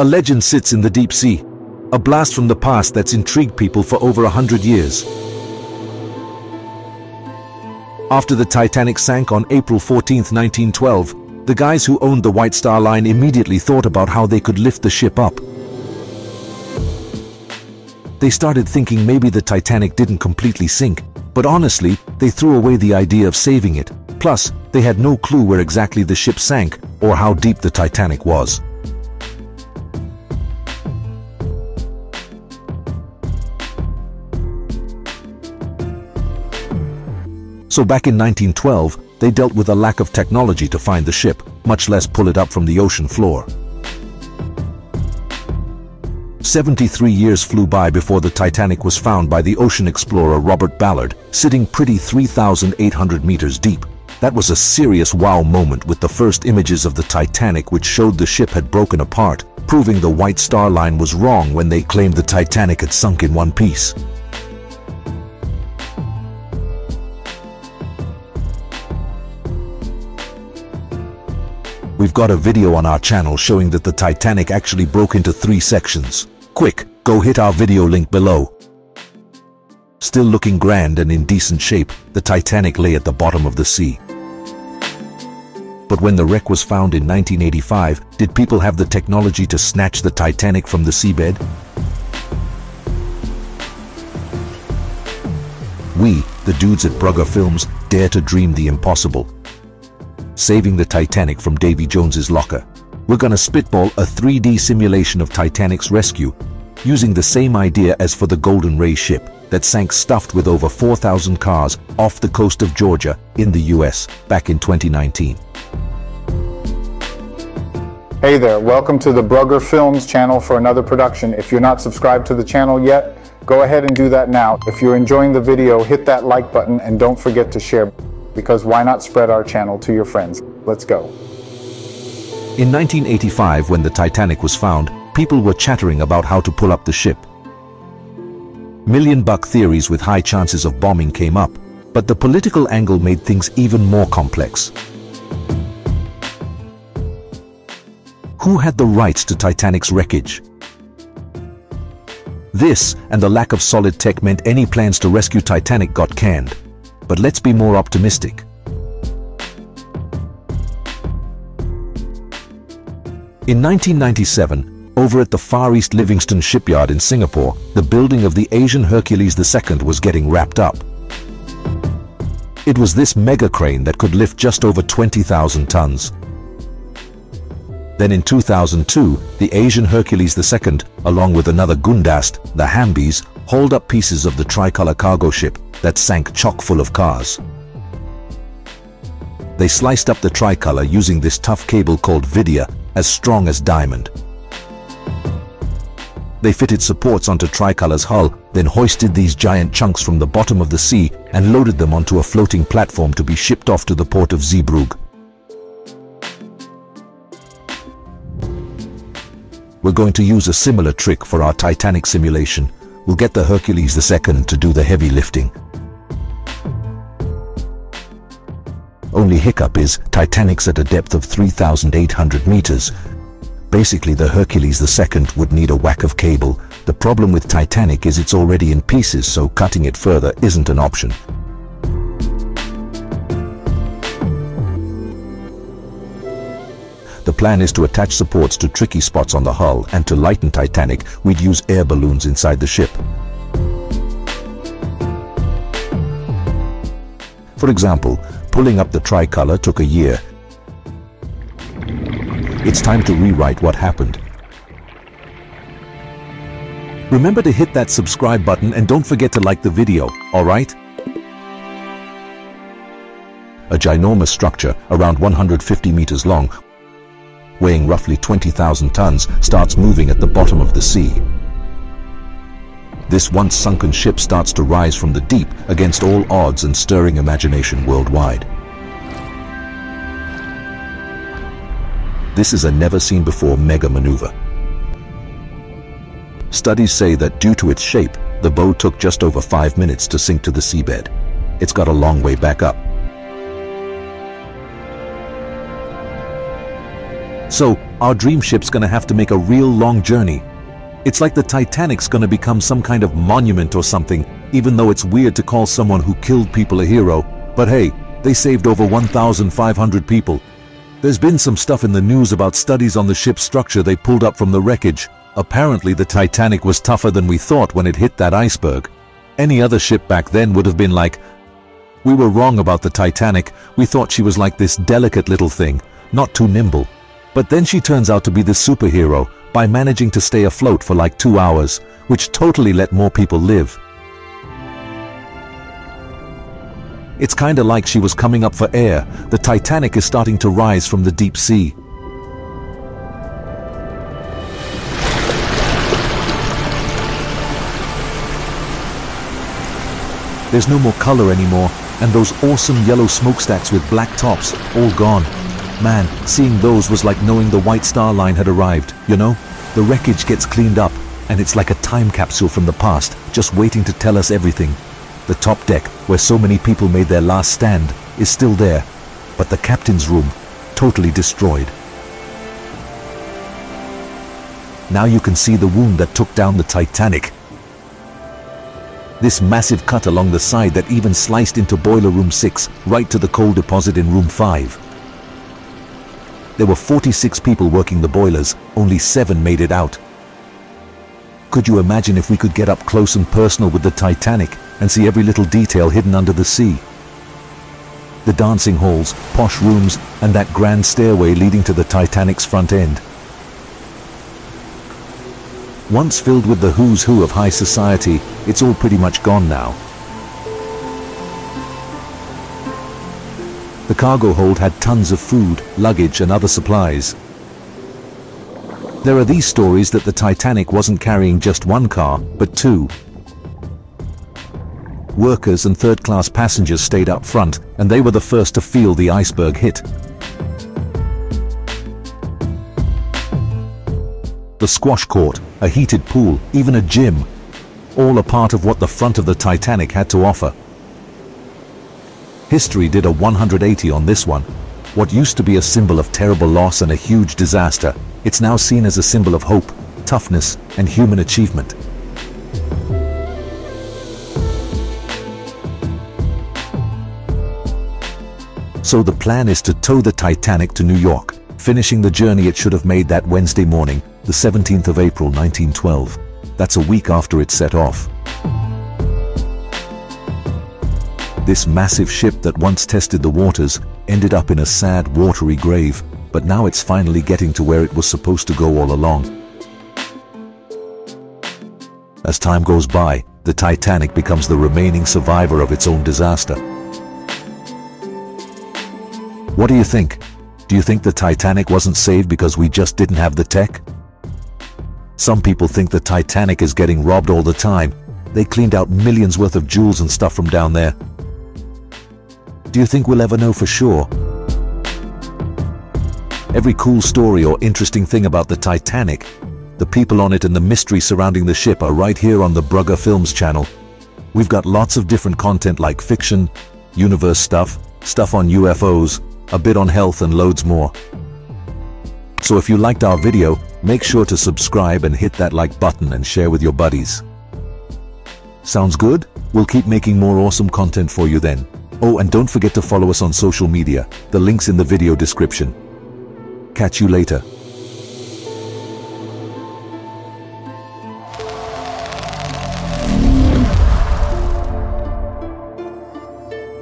A legend sits in the deep sea, a blast from the past that's intrigued people for over 100 years. After the Titanic sank on April 14, 1912, the guys who owned the White Star Line immediately thought about how they could lift the ship up. They started thinking maybe the Titanic didn't completely sink, but honestly, they threw away the idea of saving it. Plus, they had no clue where exactly the ship sank or how deep the Titanic was. So back in 1912, they dealt with a lack of technology to find the ship, much less pull it up from the ocean floor. 73 years flew by before the Titanic was found by the ocean explorer Robert Ballard, sitting pretty 3,800 meters deep. That was a serious wow moment, with the first images of the Titanic which showed the ship had broken apart, proving the White Star Line was wrong when they claimed the Titanic had sunk in one piece. We've got a video on our channel showing that the Titanic actually broke into 3 sections. Quick, go hit our video link below. Still looking grand and in decent shape, the Titanic lay at the bottom of the sea. But when the wreck was found in 1985, did people have the technology to snatch the Titanic from the seabed? We, the dudes at Brugger Films, dare to dream the impossible. Saving the Titanic from Davy Jones's locker. We're gonna spitball a 3D simulation of Titanic's rescue, using the same idea as for the Golden Ray ship that sank stuffed with over 4,000 cars off the coast of Georgia in the US back in 2019. Hey there, welcome to the Brugger Films channel for another production. If you're not subscribed to the channel yet, go ahead and do that now. If you're enjoying the video, hit that like button and don't forget to share, because why not spread our channel to your friends? Let's go. In 1985, when the Titanic was found, people were chattering about how to pull up the ship. $1,000,000 theories with high chances of bombing came up, but the political angle made things even more complex. Who had the rights to Titanic's wreckage? This and the lack of solid tech meant any plans to rescue Titanic got canned. But let's be more optimistic. In 1997, over at the Far East Livingston shipyard in Singapore, the building of the Asian Hercules II was getting wrapped up. It was this mega crane that could lift just over 20,000 tons. Then in 2002, the Asian Hercules II, along with another Gundast, the Hambies, hauled up pieces of the Tricolor cargo ship that sank chock full of cars. They sliced up the Tricolor using this tough cable called Vidia, as strong as diamond. They fitted supports onto Tricolor's hull, then hoisted these giant chunks from the bottom of the sea and loaded them onto a floating platform to be shipped off to the port of Zeebrugge. We're going to use a similar trick for our Titanic simulation. We'll get the Hercules II to do the heavy lifting. Only hiccup is Titanic's at a depth of 3,800 meters. Basically, the Hercules II would need a whack of cable. The problem with Titanic is it's already in pieces, so cutting it further isn't an option. The plan is to attach supports to tricky spots on the hull, and to lighten Titanic, we'd use air balloons inside the ship. For example, pulling up the Tricolor took a year. It's time to rewrite what happened. Remember to hit that subscribe button and don't forget to like the video, alright? A ginormous structure, around 150 meters long, weighing roughly 20,000 tons, starts moving at the bottom of the sea. This once sunken ship starts to rise from the deep against all odds and stirring imagination worldwide. This is a never-seen-before mega maneuver. Studies say that due to its shape, the boat took just over 5 minutes to sink to the seabed. It's got a long way back up. So, our dream ship's gonna have to make a real long journey. It's like the Titanic's gonna become some kind of monument or something, even though it's weird to call someone who killed people a hero. But hey, they saved over 1,500 people. There's been some stuff in the news about studies on the ship's structure they pulled up from the wreckage. Apparently the Titanic was tougher than we thought when it hit that iceberg. Any other ship back then would have been like, "We were wrong about the Titanic, we thought she was like this delicate little thing, not too nimble." But then she turns out to be the superhero by managing to stay afloat for like 2 hours, which totally let more people live. It's kinda like she was coming up for air. The Titanic is starting to rise from the deep sea. There's no more color anymore, and those awesome yellow smokestacks with black tops, all gone. Man, seeing those was like knowing the White Star Line had arrived, you know? The wreckage gets cleaned up, and it's like a time capsule from the past, just waiting to tell us everything. The top deck, where so many people made their last stand, is still there, but the captain's room, totally destroyed. Now you can see the wound that took down the Titanic. This massive cut along the side that even sliced into boiler room 6, right to the coal deposit in room 5. There were 46 people working the boilers, only 7 made it out. Could you imagine if we could get up close and personal with the Titanic and see every little detail hidden under the sea? The dancing halls, posh rooms, and that grand stairway leading to the Titanic's front end. Once filled with the who's who of high society, it's all pretty much gone now. The cargo hold had tons of food, luggage, and other supplies. There are these stories that the Titanic wasn't carrying just one car, but 2. Workers and third-class passengers stayed up front, and they were the first to feel the iceberg hit. The squash court, a heated pool, even a gym, all a part of what the front of the Titanic had to offer. History did a 180 on this one. What used to be a symbol of terrible loss and a huge disaster, it's now seen as a symbol of hope, toughness, and human achievement. So the plan is to tow the Titanic to New York, finishing the journey it should have made that Wednesday morning, the 17th of April 1912. That's a week after it set off. This massive ship that once tested the waters ended up in a sad, watery grave, but now it's finally getting to where it was supposed to go all along. As time goes by, the Titanic becomes the remaining survivor of its own disaster. What do you think? Do you think the Titanic wasn't saved because we just didn't have the tech? Some people think the Titanic is getting robbed all the time. They cleaned out millions worth of jewels and stuff from down there. Do you think we'll ever know for sure? Every cool story or interesting thing about the Titanic, the people on it and the mystery surrounding the ship are right here on the Brugger Films channel. We've got lots of different content like fiction, universe stuff, stuff on UFOs, a bit on health and loads more. So if you liked our video, make sure to subscribe and hit that like button and share with your buddies. Sounds good? We'll keep making more awesome content for you then. Oh, and don't forget to follow us on social media. The link's in the video description. Catch you later.